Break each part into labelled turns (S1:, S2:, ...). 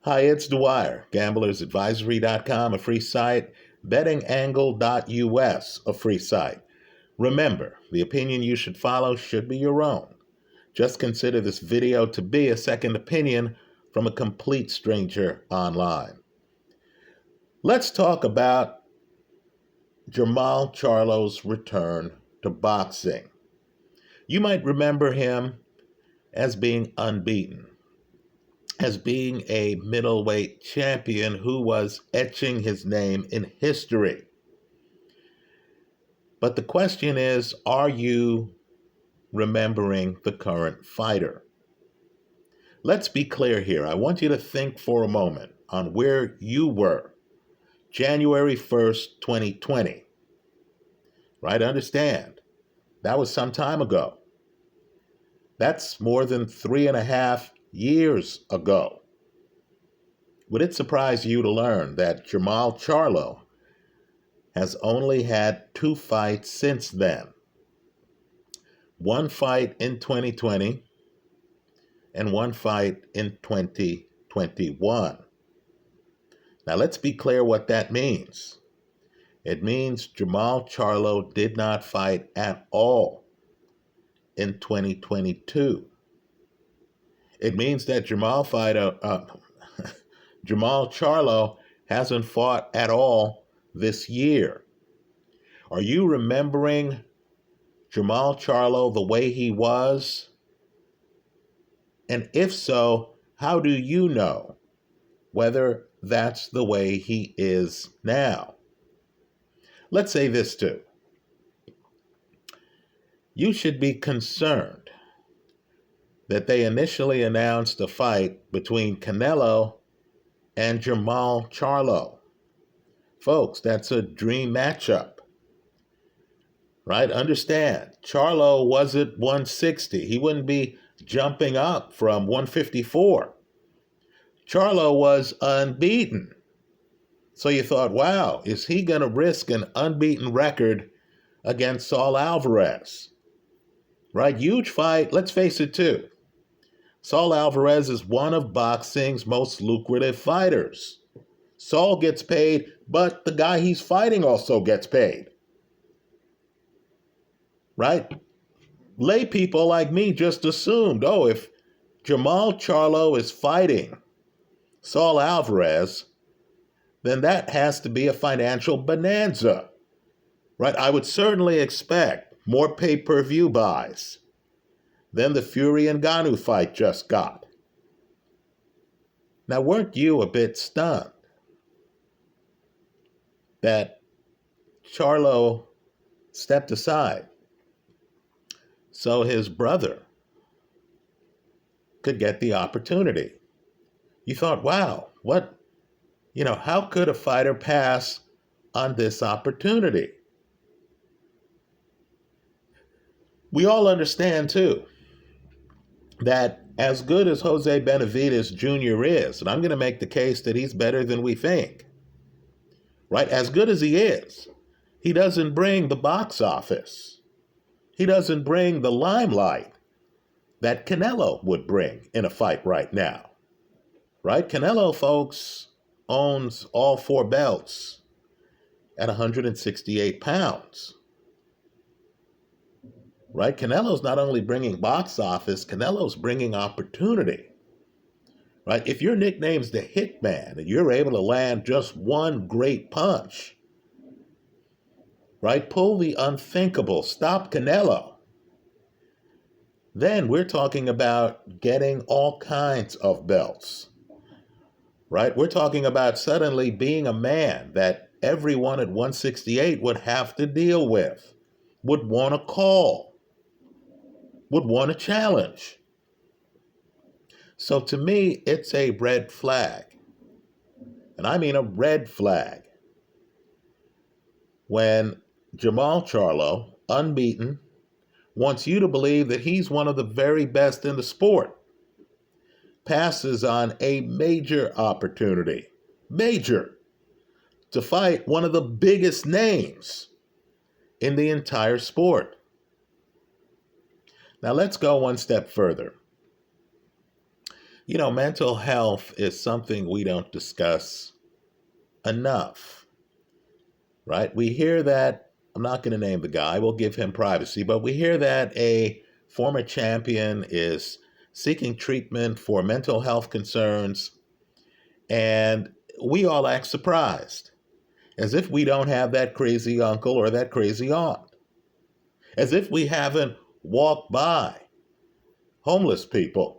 S1: Hi, it's Dwyer, gamblersadvisory.com, a free site, bettingangle.us, a free site. Remember, the opinion you should follow should be your own. Just consider this video to be a second opinion from a complete stranger online. Let's talk about Jermall Charlo's return to boxing. You might remember him as being unbeaten, as being a middleweight champion who was etching his name in history. But the question is, are you remembering the current fighter? Let's be clear here. I want you to think for a moment on where you were January 1st, 2020. Right? Understand, that was some time ago. That's more than 3.5 years ago. Would it surprise you to learn that Jermall Charlo has only had 2 fights since then? One fight in 2020 and one fight in 2021. Now let's be clear what that means. It means Jermall Charlo did not fight at all in 2022. It means that Jermall Charlo hasn't fought at all this year. Are you remembering Jermall Charlo the way he was? And if so, how do you know whether that's the way he is now? Let's say this too. You should be concerned that they initially announced a fight between Canelo and Jermall Charlo. Folks, that's a dream matchup, right? Understand, Charlo was at 160. He wouldn't be jumping up from 154. Charlo was unbeaten. So you thought, wow, is he going to risk an unbeaten record against Saul Alvarez? Right? Huge fight. Let's face it, too. Saul Alvarez is one of boxing's most lucrative fighters. Saul gets paid, but the guy he's fighting also gets paid. Right? Lay people like me just assumed, oh, if Jermall Charlo is fighting Saul Alvarez, then that has to be a financial bonanza. Right? I would certainly expect more pay-per-view buys than the Fury and Ngannou fight just got. Now, weren't you a bit stunned that Charlo stepped aside so his brother could get the opportunity? You thought, wow, how could a fighter pass on this opportunity? We all understand, too, that as good as Jose Benavidez Jr. is, and I'm going to make the case that he's better than we think, right? As good as he is, he doesn't bring the box office. He doesn't bring the limelight that Canelo would bring in a fight right now, right? Canelo, folks, owns all 4 belts at 168 pounds. Right? Canelo's not only bringing box office, Canelo's bringing opportunity. Right? If your nickname's the Hitman and you're able to land just one great punch, right? Pull the unthinkable, stop Canelo. Then we're talking about getting all kinds of belts. Right? We're talking about suddenly being a man that everyone at 168 would have to deal with, would want to call, would want to challenge. So to me, it's a red flag. And I mean a red flag. When Jermall Charlo, unbeaten, wants you to believe that he's one of the very best in the sport, passes on a major opportunity, to fight one of the biggest names in the entire sport. Now let's go one step further. Mental health is something we don't discuss enough, right? We hear that, I'm not going to name the guy, we'll give him privacy, but we hear that a former champion is seeking treatment for mental health concerns, and we all act surprised, as if we don't have that crazy uncle or that crazy aunt, as if we haven't walked by homeless people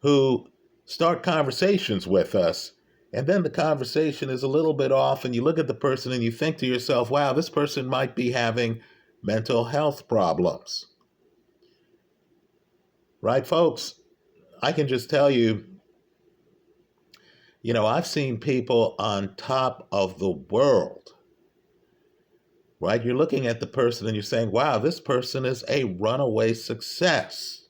S1: who start conversations with us, and then the conversation is a little bit off, and you look at the person and you think to yourself, wow, this person might be having mental health problems. Right, folks? I can just tell you, I've seen people on top of the world, right? You're looking at the person and you're saying, wow, this person is a runaway success,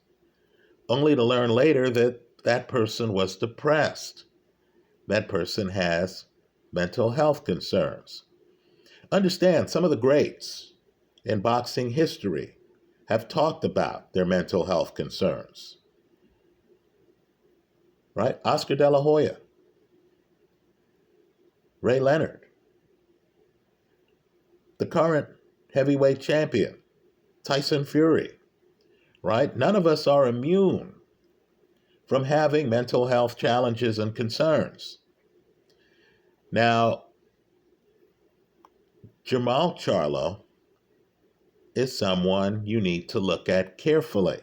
S1: only to learn later that that person was depressed. That person has mental health concerns. Understand, some of the greats in boxing history have talked about their mental health concerns. Right? Oscar De La Hoya, Ray Leonard, the current heavyweight champion, Tyson Fury, right? None of us are immune from having mental health challenges and concerns. Now, Jermall Charlo is someone you need to look at carefully,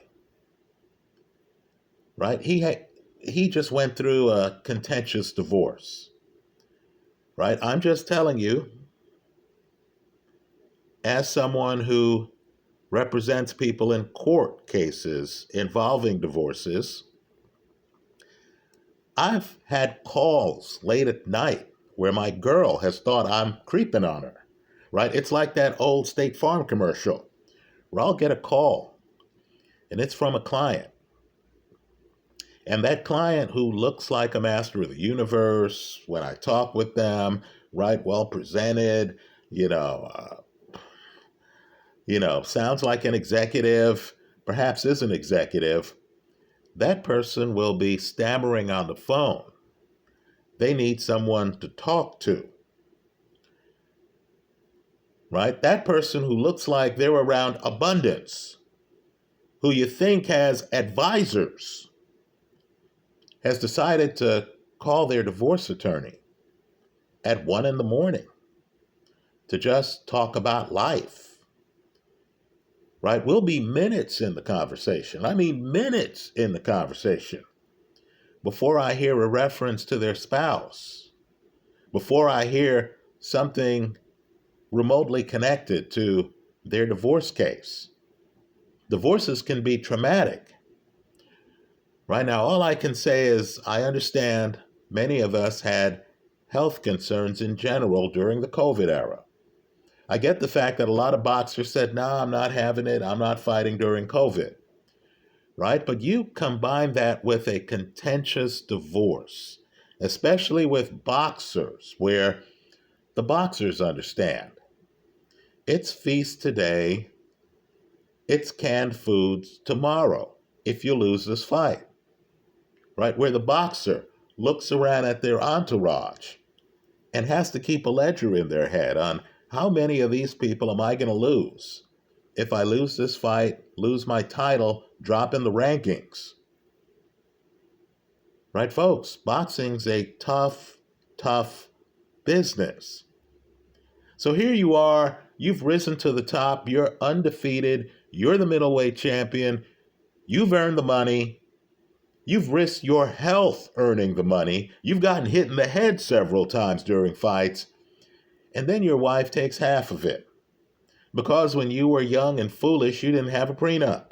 S1: right? He just went through a contentious divorce, right? I'm just telling you, as someone who represents people in court cases involving divorces, I've had calls late at night where my girl has thought I'm creeping on her, right? It's like that old State Farm commercial where I'll get a call and it's from a client. And that client, who looks like a master of the universe when I talk with them, right, well presented, sounds like an executive, perhaps is an executive, that person will be stammering on the phone. They need someone to talk to, right? That person who looks like they're around abundance, who you think has advisors, has decided to call their divorce attorney at 1 a.m. to just talk about life, right? We'll be minutes in the conversation. I mean, minutes in the conversation before I hear a reference to their spouse, before I hear something remotely connected to their divorce case. Divorces can be traumatic. Right now, all I can say is I understand many of us had health concerns in general during the COVID era. I get the fact that a lot of boxers said, no, I'm not having it. I'm not fighting during COVID. Right? But you combine that with a contentious divorce, especially with boxers, where the boxers understand it's feast today, it's canned foods tomorrow if you lose this fight. Right? Where the boxer looks around at their entourage and has to keep a ledger in their head on how many of these people am I going to lose? If I lose this fight, lose my title, drop in the rankings. Right, folks? Boxing's a tough, tough business. So here you are, you've risen to the top, you're undefeated, you're the middleweight champion, you've earned the money, you've risked your health earning the money, you've gotten hit in the head several times during fights, and then your wife takes half of it. Because when you were young and foolish, you didn't have a prenup.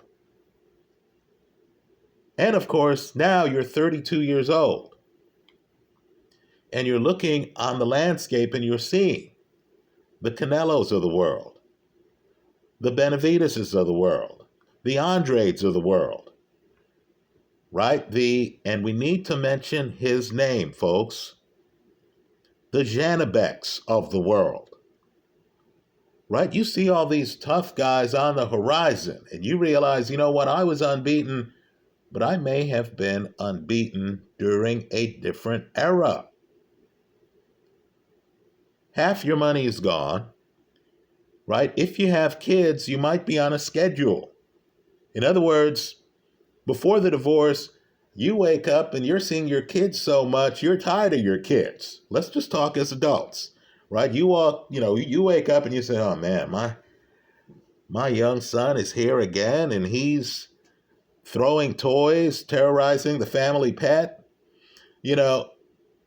S1: And of course, now you're 32 years old. And you're looking on the landscape and you're seeing the Canelos of the world, the Benavidezes of the world, the Andrades of the world, right? And we need to mention his name, folks, the Janabeks of the world. Right? You see all these tough guys on the horizon and you realize, you know what? I was unbeaten but I may have been unbeaten during a different era. Half your money is gone, right? If you have kids, you might be on a schedule. In other words, before the divorce, you wake up and you're seeing your kids so much, you're tired of your kids. Let's just talk as adults, right? You wake up and you say, oh man, my young son is here again and he's throwing toys, terrorizing the family pet. You know,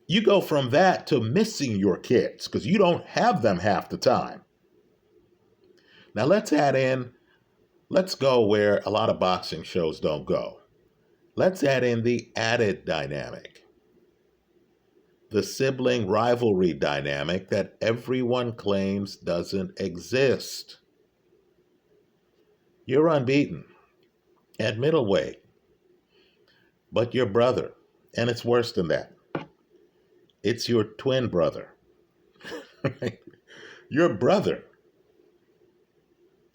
S1: you go from that to missing your kids because you don't have them half the time. Now let's go where a lot of boxing shows don't go. Let's add in the added dynamic, the sibling rivalry dynamic that everyone claims doesn't exist. You're unbeaten at middleweight, but your brother, and it's worse than that, it's your twin brother. Your brother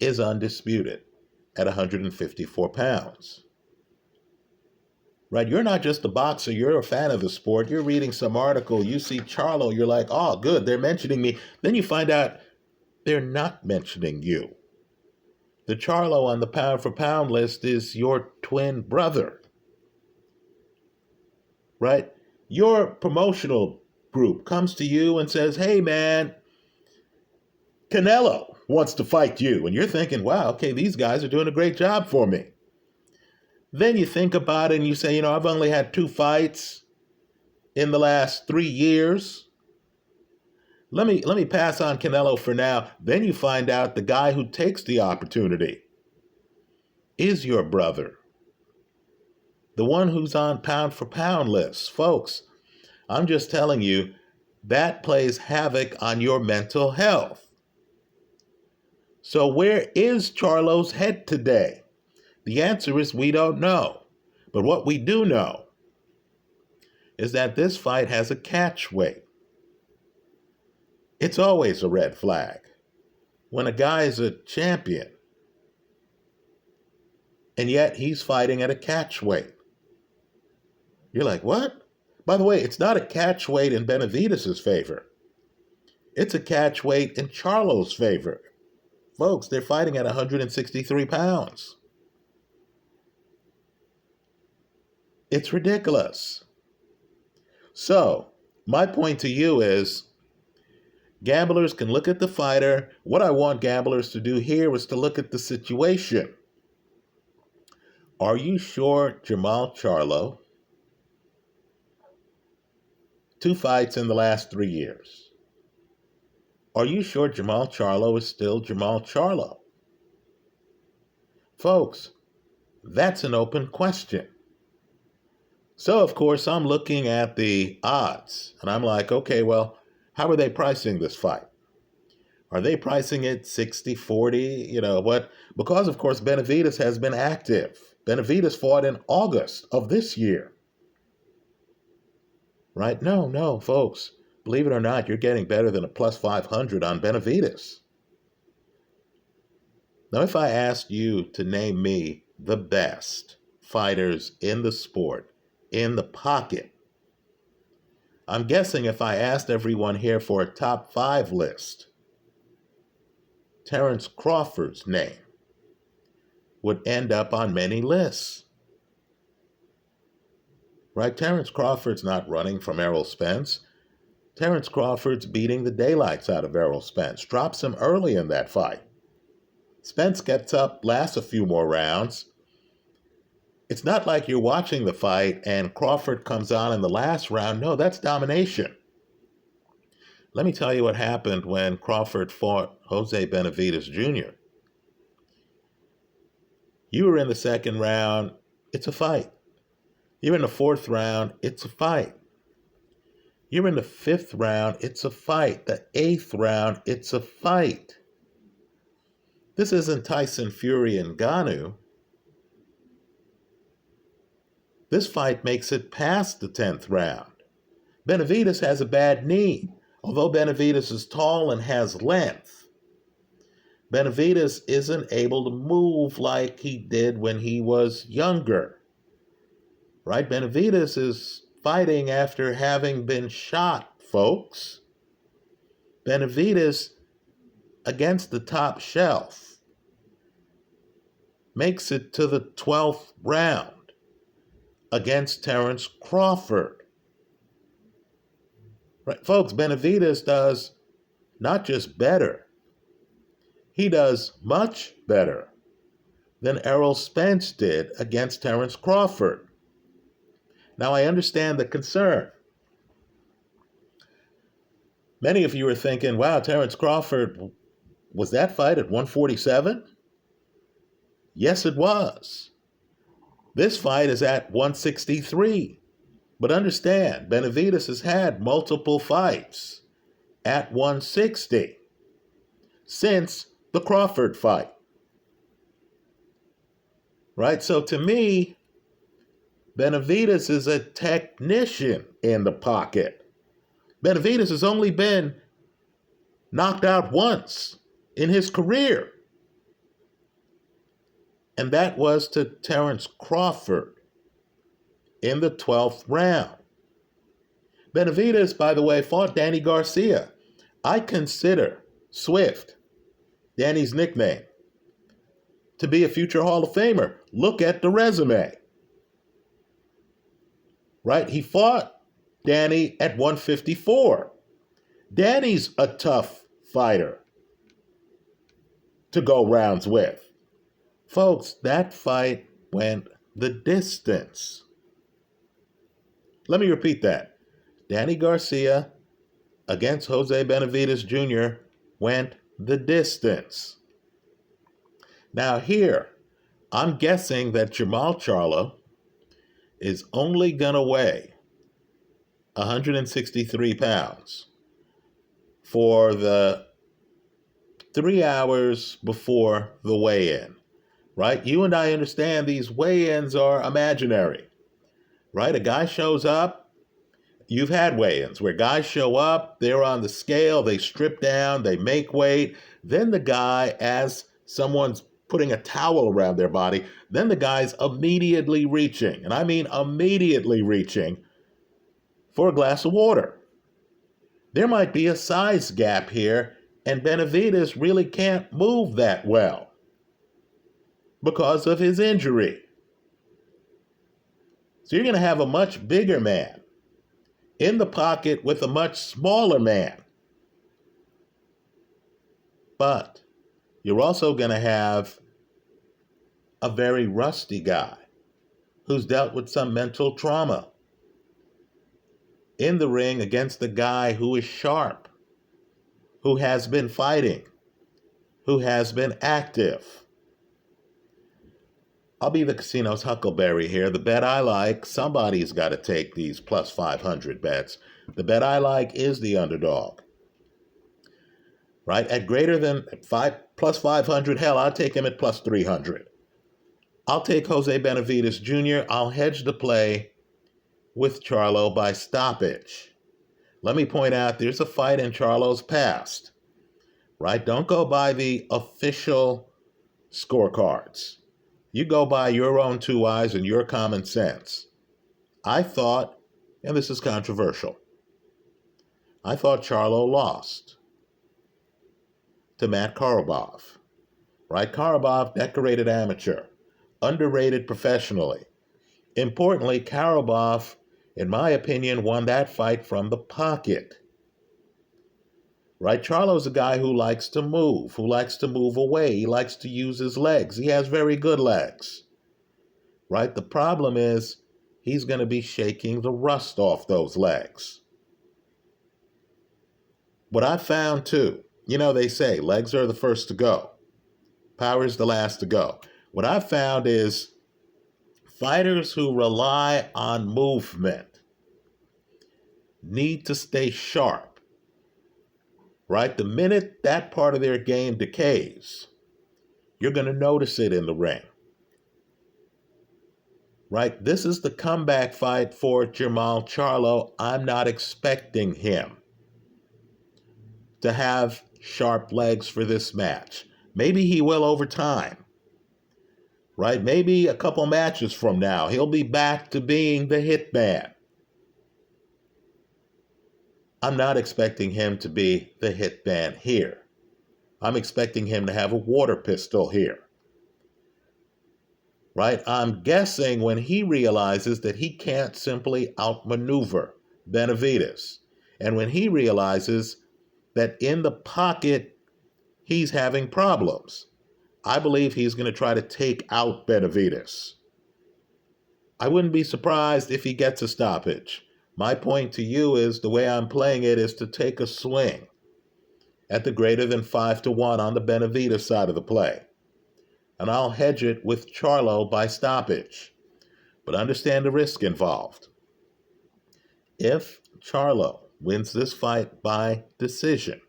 S1: is undisputed at 154 pounds. Right? You're not just a boxer, you're a fan of the sport. You're reading some article, you see Charlo, you're like, oh, good, they're mentioning me. Then you find out they're not mentioning you. The Charlo on the pound for pound list is your twin brother. Right? Your promotional group comes to you and says, hey, man, Canelo wants to fight you. And you're thinking, wow, okay, these guys are doing a great job for me. Then you think about it and you say, I've only had 2 fights in the last 3 years. Let me pass on Canelo for now. Then you find out the guy who takes the opportunity is your brother. The one who's on pound for pound lists. Folks, I'm just telling you, that plays havoc on your mental health. So where is Charlo's head today? The answer is we don't know. But what we do know is that this fight has a catch weight. It's always a red flag when a guy is a champion, and yet he's fighting at a catch weight. You're like, what? By the way, it's not a catch weight in Benavidez' favor. It's a catch weight in Charlo's favor. Folks, they're fighting at 163 pounds. It's ridiculous. So, my point to you is, gamblers can look at the fighter. What I want gamblers to do here is to look at the situation. Are you sure Jermall Charlo, 2 fights in the last 3 years, are you sure Jermall Charlo is still Jermall Charlo? Folks, that's an open question. So, of course, I'm looking at the odds, and I'm like, okay, well, how are they pricing this fight? Are they pricing it 60-40? What? Because, of course, Benavidez has been active. Benavidez fought in August of this year. Right? No, folks. Believe it or not, you're getting better than a plus 500 on Benavidez. Now, if I asked you to name me the best fighters in the sport, in the pocket, I'm guessing if I asked everyone here for a top 5 list, Terence Crawford's name would end up on many lists. Right? Terence Crawford's not running from Errol Spence. Terence Crawford's beating the daylights out of Errol Spence. Drops him early in that fight. Spence gets up, lasts a few more rounds. It's not like you're watching the fight and Crawford comes on in the last round. No, that's domination. Let me tell you what happened when Crawford fought Jose Benavidez Jr. You were in the 2nd round, it's a fight. You're in the 4th round, it's a fight. You're in the 5th round, it's a fight. The 8th round, it's a fight. This isn't Tyson Fury and Ngannou. This fight makes it past the 10th round. Benavidez has a bad knee. Although Benavidez is tall and has length, Benavidez isn't able to move like he did when he was younger. right? Benavidez is fighting after having been shot, folks. Benavidez, against the top shelf, makes it to the 12th round against Terence Crawford. Right, folks, Benavidez does not just better, he does much better than Errol Spence did against Terence Crawford. Now, I understand the concern. Many of you are thinking, wow, Terence Crawford, was that fight at 147? Yes, it was. This fight is at 163. But understand, Benavidez has had multiple fights at 160 since the Crawford fight. Right? So to me, Benavidez is a technician in the pocket. Benavidez has only been knocked out once in his career. And that was to Terence Crawford in the 12th round. Benavidez, by the way, fought Danny Garcia. I consider Swift, Danny's nickname, to be a future Hall of Famer. Look at the resume. Right? He fought Danny at 154. Danny's a tough fighter to go rounds with. Folks, that fight went the distance. Let me repeat that. Danny Garcia against Jose Benavidez Jr. went the distance. Now here, I'm guessing that Jermall Charlo is only going to weigh 163 pounds for the 3 hours before the weigh-in, right? You and I understand these weigh-ins are imaginary, right? A guy shows up. You've had weigh-ins where guys show up, they're on the scale, they strip down, they make weight. Then the guy, as someone's putting a towel around their body, then the guy's immediately reaching, and I mean immediately reaching, for a glass of water. There might be a size gap here, and Benavidez really can't move that well because of his injury. So you're going to have a much bigger man in the pocket with a much smaller man. But you're also going to have a very rusty guy who's dealt with some mental trauma in the ring against a guy who is sharp, who has been fighting, who has been active. I'll be the casino's Huckleberry here. The bet I like, somebody's got to take these plus 500 bets. The bet I like is the underdog. Right? At greater than plus 500, hell, I'll take him at plus 300. I'll take Jose Benavidez Jr. I'll hedge the play with Charlo by stoppage. Let me point out, there's a fight in Charlo's past. Right? Don't go by the official scorecards. You go by your own two eyes and your common sense. I thought, and this is controversial, I thought Charlo lost to Matt Karabov. Right? Karabov, decorated amateur, underrated professionally. Importantly, Karabov, in my opinion, won that fight from the pocket. Right? Charlo's a guy who likes to move away. He likes to use his legs. He has very good legs. Right? The problem is he's going to be shaking the rust off those legs. What I found too, they say legs are the first to go. Power is the last to go. What I found is fighters who rely on movement need to stay sharp. Right? The minute that part of their game decays, you're going to notice it in the ring. Right? This is the comeback fight for Jermall Charlo. I'm not expecting him to have sharp legs for this match. Maybe he will over time. right? Maybe a couple matches from now, he'll be back to being the hitman. I'm not expecting him to be the hitman here. I'm expecting him to have a water pistol here, right? I'm guessing when he realizes that he can't simply outmaneuver Benavidez, and when he realizes that in the pocket he's having problems, I believe he's going to try to take out Benavidez. I wouldn't be surprised if he gets a stoppage. My point to you is the way I'm playing it is to take a swing at the greater than 5-1 on the Benavidez side of the play. And I'll hedge it with Charlo by stoppage. But understand the risk involved. If Charlo wins this fight by decision,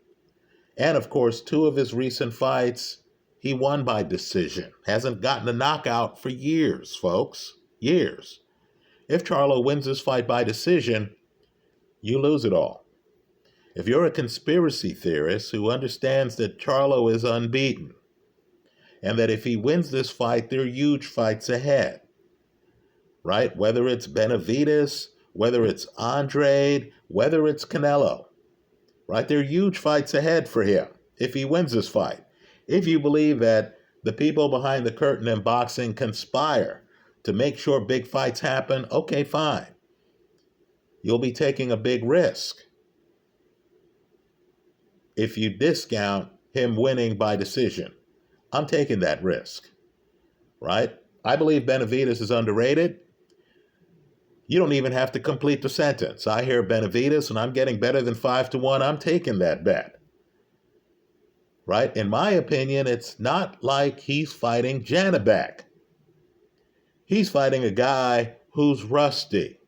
S1: and of course, 2 of his recent fights, he won by decision. Hasn't gotten a knockout for years, folks. Years. If Charlo wins this fight by decision, you lose it all. If you're a conspiracy theorist who understands that Charlo is unbeaten, and that if he wins this fight, there are huge fights ahead, right? Whether it's Benavidez, whether it's Andrade, whether it's Canelo, right? There are huge fights ahead for him if he wins this fight. If you believe that the people behind the curtain in boxing conspire to make sure big fights happen, okay, fine. You'll be taking a big risk if you discount him winning by decision. I'm taking that risk, right? I believe Benavidez is underrated. You don't even have to complete the sentence. I hear Benavidez and I'm getting better than 5-1. I'm taking that bet, right? In my opinion, it's not like he's fighting Janibek. He's fighting a guy who's rusty,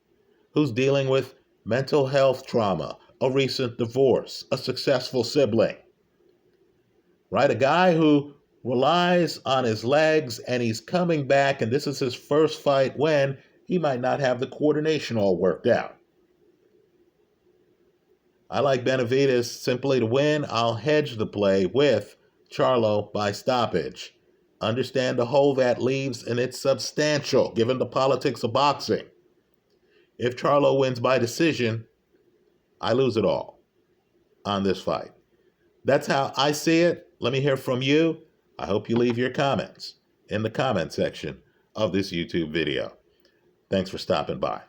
S1: who's dealing with mental health trauma, a recent divorce, a successful sibling, right? A guy who relies on his legs and he's coming back, and this is his first fight when he might not have the coordination all worked out. I like Benavidez simply to win. I'll hedge the play with Charlo by stoppage. Understand the hole that leaves, and it's substantial given the politics of boxing. If Charlo wins by decision, I lose it all on this fight. That's how I see it. Let me hear from you. I hope you leave your comments in the comment section of this YouTube video. Thanks for stopping by.